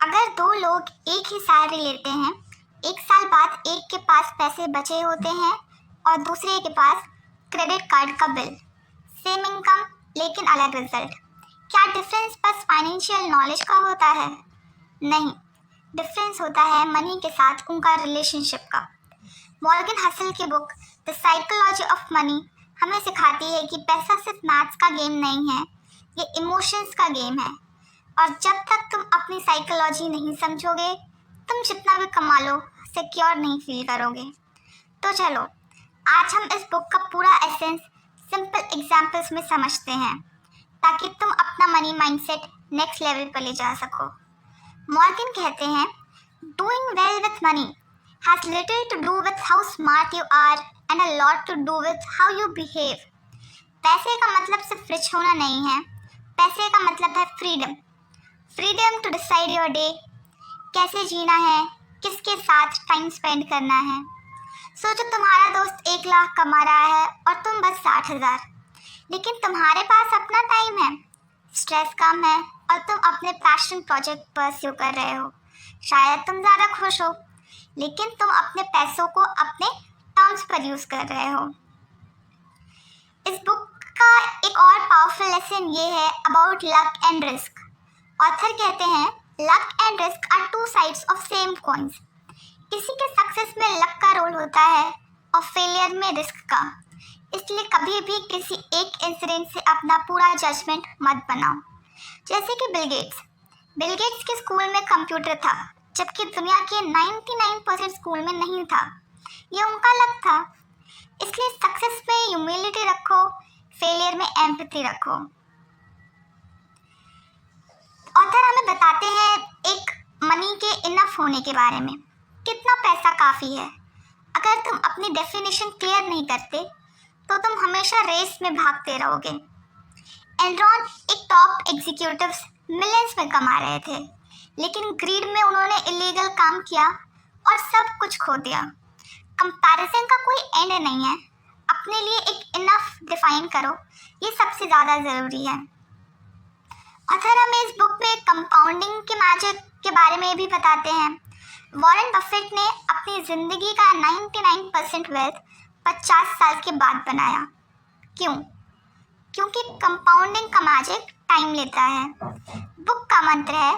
अगर दो लोग एक ही सैलरी लेते हैं, एक साल बाद एक के पास पैसे बचे होते हैं और दूसरे के पास क्रेडिट कार्ड का बिल, सेम इनकम लेकिन अलग रिजल्ट। क्या डिफरेंस बस फाइनेंशियल नॉलेज का होता है? नहीं, डिफरेंस होता है मनी के साथ उनका रिलेशनशिप का। मॉर्गन हसल की book the psychology of money हमें सिखाती है कि पैसा सिर्फ मैथ्स का गेम नहीं है, ये इमोशंस का गेम है। और जब तक तुम अपनी साइकोलॉजी नहीं समझोगे, तुम जितना भी कमा लो सिक्योर नहीं फील करोगे। तो चलो, आज हम इस बुक का पूरा एसेंस सिंपल एग्जाम्पल्स में समझते हैं, ताकि तुम अपना मनी माइंडसेट नेक्स्ट लेवल पर ले जा सको। मॉर्गन कहते हैं, doing well with money has little to do with how smart you are and a lot to do with how you behave. पैसे का मतलब सिर्फ रिच होना नहीं है, पैसे का मतलब है freedom. Freedom to decide your day, कैसे जीना है, किसके साथ टाइम स्पेंड करना है। सोचो तुम्हारा दोस्त 1 लाख कमा रहा है और तुम बस 60,000, लेकिन तुम्हारे पास अपना टाइम है, स्ट्रेस कम है और तुम अपने पैशन प्रोजेक्ट परस्यू कर रहे हो। शायद तुम ज़्यादा खुश हो, लेकिन तुम अपने पैसों को अपने टर्म्स पर यूज़ कर रहे हो। इस बुक का एक और पावरफुल लेसन ये है about luck and risk. Author कहते हैं, luck and risk are two sides of same coins. किसी के सक्सेस में लक का रोल होता है और फेलियर में रिस्क का। इसलिए कभी भी किसी एक इंसिडेंट से अपना पूरा जजमेंट मत बनाओ। जैसे कि बिल गेट्स के स्कूल में कंप्यूटर था, जबकि दुनिया के 99% स्कूल में नहीं था। ये उनका लक था। इसलिए सक्सेस में ह्यूमिलिटी रखो, फेलियर में एम्पैथी रखो। ऑथर हमें बताते हैं एक मनी के इनफ होने के बारे में। कितना पैसा काफ़ी है? अगर तुम अपनी डेफिनेशन क्लियर नहीं करते, तो तुम हमेशा रेस में भागते रहोगे। एनरॉन एक टॉप एग्जीक्यूटिव्स मिलियंस में कमा रहे थे, लेकिन ग्रीड में उन्होंने इलीगल काम किया और सब कुछ खो दिया। कंपैरिजन का कोई एंड नहीं है। अपने लिए एक इनफ डिफाइन करो, ये सबसे ज़्यादा ज़रूरी है। ऑथर हमें इस बुक में कंपाउंडिंग के मैजिक के बारे में भी बताते हैं। वॉरेन बफेट ने अपनी ज़िंदगी का 99% वेल्थ 50 साल के बाद बनाया। क्यों? क्योंकि कंपाउंडिंग का मैजिक टाइम लेता है। बुक का मंत्र है,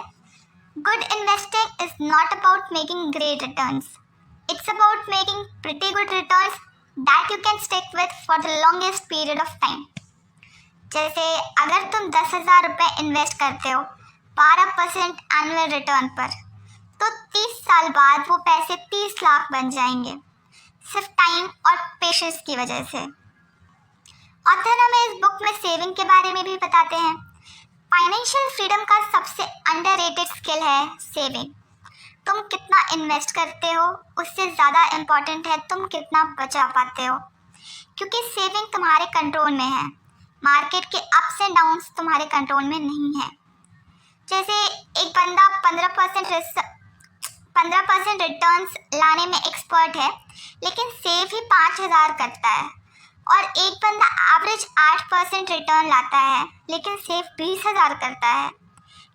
good investing is not about making great returns. It's about making pretty good returns that you can stick with for the longest period of time. जैसे अगर तुम 10,000 रुपये इन्वेस्ट करते हो 12% एनुअल रिटर्न पर, तो 30 साल बाद वो पैसे 30 लाख बन जाएंगे, सिर्फ टाइम और पेशेंस की वजह से। ऑथर हमें इस बुक में सेविंग के बारे में भी बताते हैं। फाइनेंशियल फ्रीडम का सबसे अंडररेटेड स्किल है सेविंग। तुम कितना इन्वेस्ट करते हो उससे ज़्यादा इम्पॉर्टेंट है तुम कितना बचा पाते हो, क्योंकि सेविंग तुम्हारे कंट्रोल में है। मार्केट के अप्स एंड डाउन्स तुम्हारे कंट्रोल में नहीं है। जैसे एक बंदा 15% रिटर्न्स लाने में एक्सपर्ट है, लेकिन सेव ही 5,000 करता है, और एक बंदा एवरेज 8% रिटर्न लाता है, लेकिन सेव 20,000 करता है।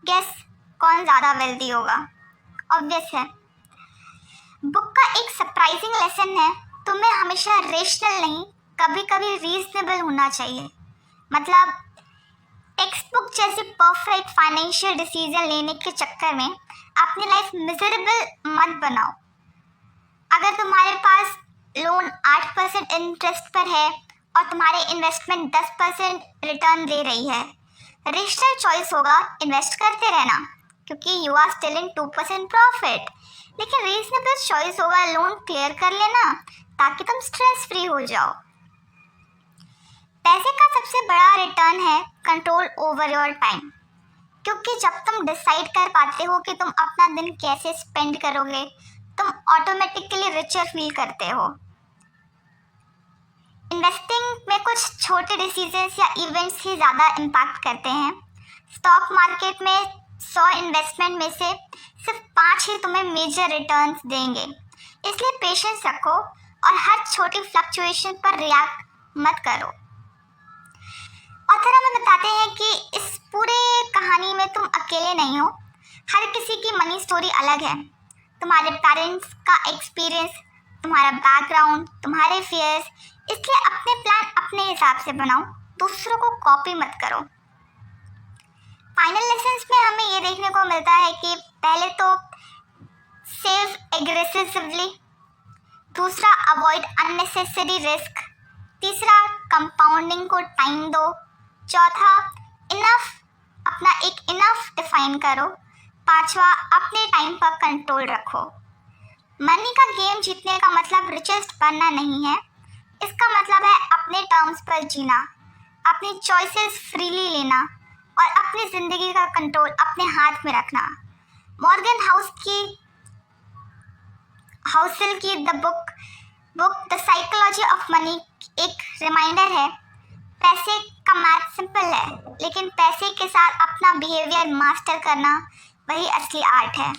गेस कौन ज़्यादा वेल्दी होगा? ऑब्वियस है। बुक का एक सरप्राइजिंग लेसन है, तुम्हें हमेशा रेशनल नहीं, कभी कभी रीजनेबल होना चाहिए। मतलब टेक्स्ट बुक जैसी परफेक्ट फाइनेंशियल डिसीजन लेने के चक्कर में अपनी लाइफ मिजरेबल मत बनाओ। अगर तुम्हारे पास लोन 8% इंटरेस्ट पर है और तुम्हारे इन्वेस्टमेंट 10% रिटर्न दे रही है, रेशनल चॉइस होगा इन्वेस्ट करते रहना, क्योंकि you are still in 2% profit. लेकिन रीजनेबल चॉइस होगा लोन क्लियर कर लेना, ताकि तुम स्ट्रेस फ्री हो जाओ। पैसे का सबसे बड़ा रिटर्न है कंट्रोल ओवर योर टाइम, क्योंकि जब तुम डिसाइड कर पाते हो कि तुम अपना दिन कैसे स्पेंड करोगे, तुम ऑटोमेटिकली रिचर फील करते हो। इन्वेस्टिंग में कुछ छोटे डिसीजंस या इवेंट्स ही ज़्यादा इम्पैक्ट करते हैं। स्टॉक मार्केट में 100 इन्वेस्टमेंट में से सिर्फ 5 ही तुम्हें मेजर रिटर्न्स देंगे, इसलिए पेशेंस रखो और हर छोटी फ्लक्चुएशन पर रिएक्ट मत करो। ऑथर हमें बताते हैं कि इस पूरे कहानी में तुम अकेले नहीं हो, हर किसी की मनी स्टोरी अलग है। तुम्हारे पेरेंट्स का एक्सपीरियंस, तुम्हारा बैकग्राउंड, तुम्हारे फियर्स, इसलिए अपने प्लान अपने हिसाब से बनाओ, दूसरों को कॉपी मत करो। फाइनल लेसन्स में हमें ये देखने को मिलता है कि पहले तो सेव एग्रेसिवली, दूसरा अवॉइड अननेसेसरी रिस्क, तीसरा कंपाउंडिंग को टाइम दो, चौथा इनफ, अपना एक इनफ डिफाइन करो, पांचवा अपने टाइम पर कंट्रोल रखो। मनी का गेम जीतने का मतलब रिचेस्ट बनना नहीं है, इसका मतलब है अपने टर्म्स पर जीना, अपनी चॉइसेस फ्रीली लेना और अपनी ज़िंदगी का कंट्रोल अपने हाथ में रखना। मॉर्गन हाउसेल की the book the psychology of money एक रिमाइंडर है, पैसे का मैथ सिंपल है, लेकिन पैसे के साथ अपना बिहेवियर मास्टर करना वही असली आर्ट है।